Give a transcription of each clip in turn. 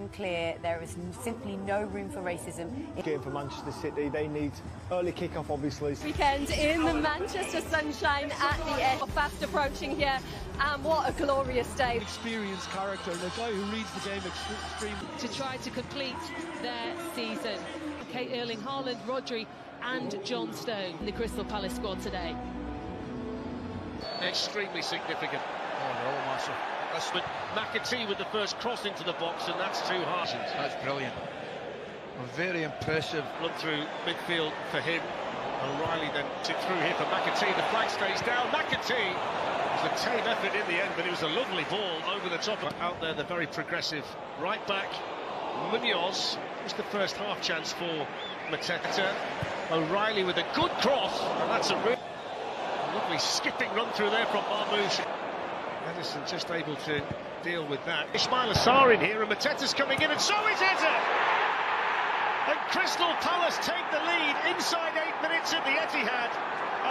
and clear. There is simply no room for racism. Game for Manchester City, they need early kick-off, obviously. Weekend in the Manchester sunshine at the end. Fast approaching here, and what a glorious day. Experienced character and a guy who reads the game extremely. To try to complete their season. Kate Erling, Haaland, Rodri and John Stone, the Crystal Palace squad today. Extremely significant. Oh no, massive. But McAtee with the first cross into the box, and that's too harsh. That's brilliant. Very impressive. Run through midfield for him. O'Reilly then took through here for McAtee. The flag stays down. McAtee was a tame effort in the end, but it was a lovely ball over the top. Out there, the very progressive right back. Munoz was the first half chance for Mateta. O'Reilly with a good cross, and that's a lovely skipping run through there from Marmoush. Edison just able to deal with that. Ismail Assar in here, and Mateta's coming in, and so is Eze! And Crystal Palace take the lead inside 8 minutes at the Etihad,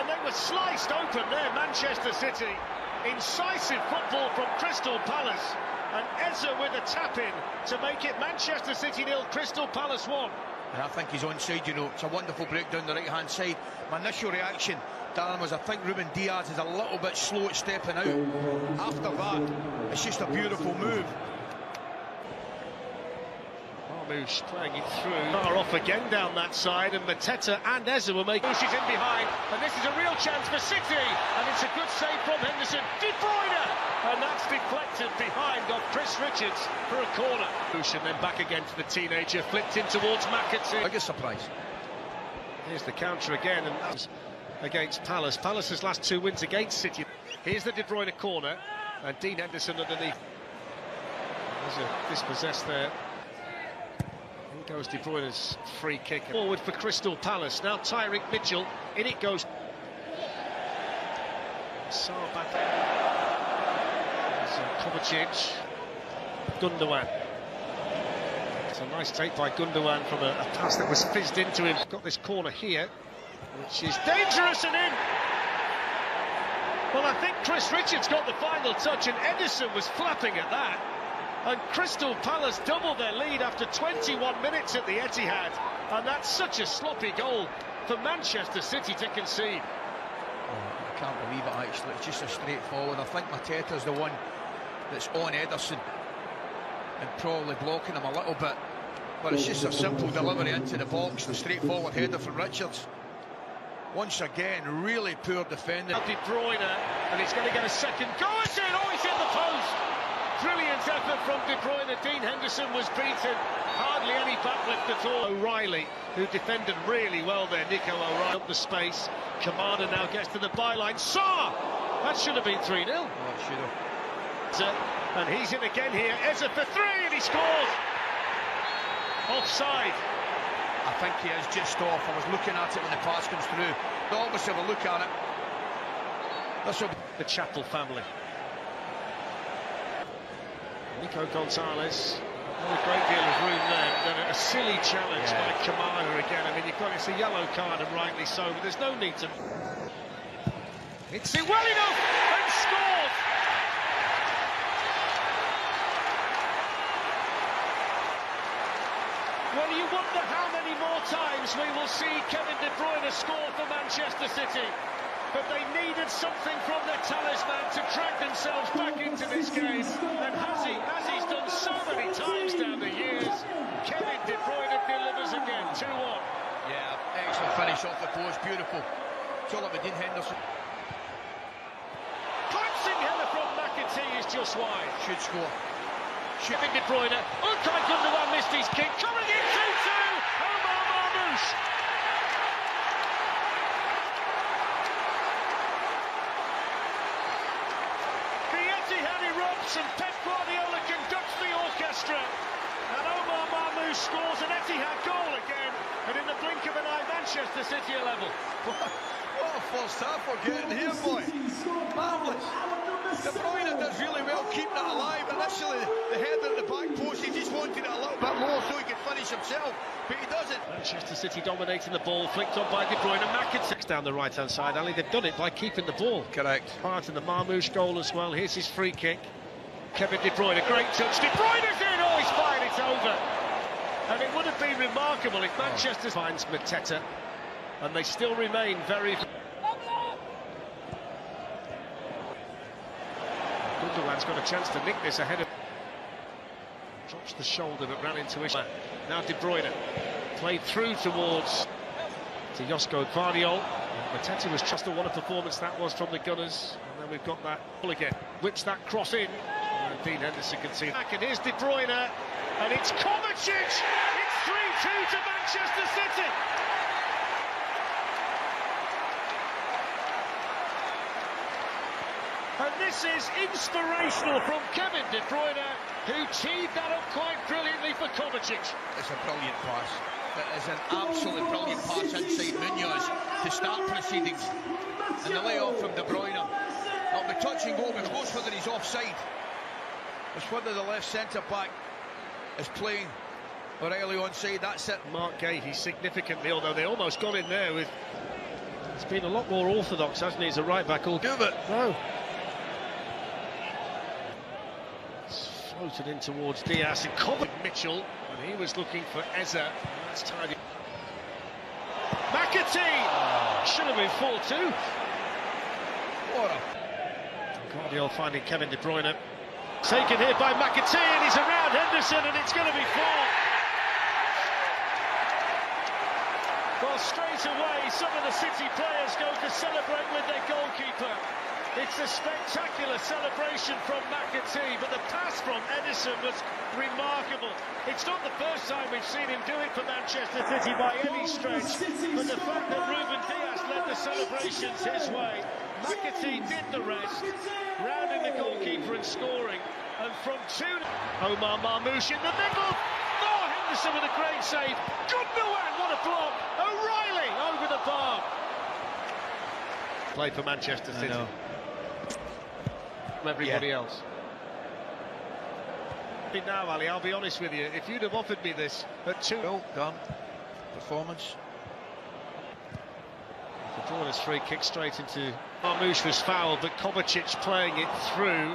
and they were sliced open there, Manchester City. Incisive football from Crystal Palace, and Eze with a tap-in to make it Manchester City 0, Crystal Palace 1. And I think he's onside, you know. It's a wonderful break down the right-hand side. My initial reaction, Darren, was I think Ruben Diaz is a little bit slow at stepping out. After that, it's just a beautiful move. Marmoush playing it through. Far off again down that side, and Mateta and Eze will make. She's in behind, and this is a real chance for City, and it's a good save from Henderson. De Bruyne, and that's deflected behind off Chris Richards for a corner. And then back again to the teenager, flipped in towards McAtee. Biggest surprise. Here's the counter again, and that's against Palace. Palace's last 2 wins against City. Here's the De Bruyne corner, and Dean Henderson underneath. There's a dispossessed there. In goes De Bruyne's free kick. Forward for Crystal Palace. Now Tyrick Mitchell. In it goes. Sarr back. Kovacic. Gundogan. It's a nice take by Gundogan from a pass that was fizzed into him. Got this corner here, which is dangerous and in. Well, I think Chris Richards got the final touch, and Edison was flapping at that. And Crystal Palace doubled their lead after 21 minutes at the Etihad, and that's such a sloppy goal for Manchester City to concede. Oh, I can't believe it, actually. It's just a straightforward. I think Mateta's the one that's on Ederson and probably blocking him a little bit, but it's just a simple delivery into the box, the straightforward header from Richards. Once again, really poor defending. De Bruyne, and he's going to get a second go. It's in! Oh, it's in the post! Brilliant effort from De Bruyne. Dean Henderson was beaten. Hardly any backlift at all. O'Reilly, who defended really well there. Nico O'Reilly up the space. Kamada now gets to the byline. Sarr! That should have been 3-0. Oh, it should have. And he's in again here. Eze for 3, and he scores! Offside. I think he is just off. I was looking at it when the pass comes through. They'll obviously have a look at it. This will be the Chappell family. Nico Gonzalez, not a great deal of room there, but then a silly challenge by Kamada again. I mean, you've got it's a yellow card, and rightly so, but there's no need to. Hits it well enough and scores! Well, you wonder how many more times we will see Kevin De Bruyne score for Manchester City. But they needed something from their talisman to drag themselves back into this game. And as he's done so many times down the years, Kevin De Bruyne delivers again, 2-1. Yeah, excellent finish off the post, beautiful. It's all up with Dean Henderson. Clemson header from McAtee is just wide. Should score. Kevin De Bruyne, Ilkay Gundogan missed his kick, coming in 2-2, Omar Marmoush. And Pep Guardiola conducts the orchestra, and Omar Marmoush scores an Etihad goal again, and in the blink of an eye, Manchester City are level. What a first half we're getting here, boy. Marvellous. De Bruyne does really well keeping it alive. Initially, the header at the back post, he just wanted it a little bit lower so he could finish himself, but he doesn't. Manchester City dominating the ball, flicked on by De Bruyne, and McAtee down the right-hand side. Ali, they've done it by keeping the ball. Correct. Part in the Marmoush goal as well. Here's his free kick. Kevin De Bruyne, a great touch. De Bruyne's in. Oh, he's fired. It's over. And it would have been remarkable if Manchester finds Mateta, and they still remain very. Gundogan's got a chance to nick this ahead of. Drops the shoulder but ran into Isla. Now De Bruyne played through towards to Josko Gvardiol. Mateta was just what a performance that was from the Gunners. And then we've got that ball again. Whips that cross in. And Dean Henderson can see back, and here's De Bruyne, and it's Kovacic. It's 3-2 to Manchester City. And this is inspirational from Kevin De Bruyne, who teed that up quite brilliantly for Kovacic. It's a brilliant pass. It is an absolutely brilliant pass inside Munoz to start proceedings. And the layoff from De Bruyne. It'll be touch and go, regardless whether he's offside. It's whether the left centre-back is playing O'Reilly onside, that's it. Mark Gahey significantly, although they almost got in there with... He's been a lot more orthodox, hasn't he, as a right-back? All do it. No. Floated in towards Diaz, and covered Mitchell, and he was looking for Eze. That's tidy. McAtee! Should have been 4-2. What a... Gvardiol finding Kevin De Bruyne. Taken here by McAtee, and he's around Henderson, and it's going to be 4. Well, straight away, some of the City players go to celebrate with their goalkeeper. It's a spectacular celebration from McAtee, but the pass from Edison was remarkable. It's not the first time we've seen him do it for Manchester City by any stretch, but the fact that Ruben Dias led the celebrations his way, McAtee did the rest, rounding the goalkeeper and scoring, and from 2... Omar Marmoush in the middle. Oh, Henderson with a great save. Gundogan, what a block. O'Reilly over the bar. Play for Manchester City. Everybody else. Now, Ali, I'll be honest with you, if you'd have offered me this at 2... Well done. Performance. The Bruyne's free kick straight into... Marmoush was fouled, but Kovacic playing it through.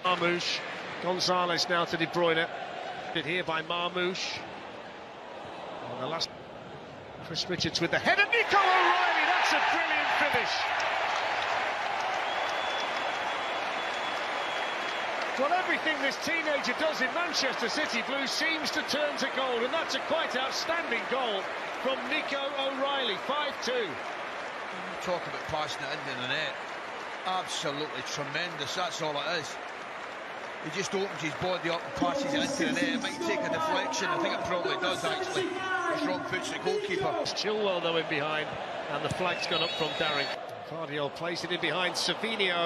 Marmoush. Gonzalez now to De Bruyne. Bit here by Marmoush. And the last... Chris Richards with the header. Nico O'Reilly, that's a brilliant finish. Well, everything this teenager does in Manchester City Blues seems to turn to goal, and that's a quite outstanding goal from Nico O'Reilly, 5-2. Talk about passing it into the net. Absolutely tremendous, that's all it is. He just opens his body up and passes it into the net. It might take a deflection, I think it probably does actually. It's wrong foots the goalkeeper. Chilwell though in behind, and the flag's gone up from Darren. Gvardiol plays it in behind Savinho.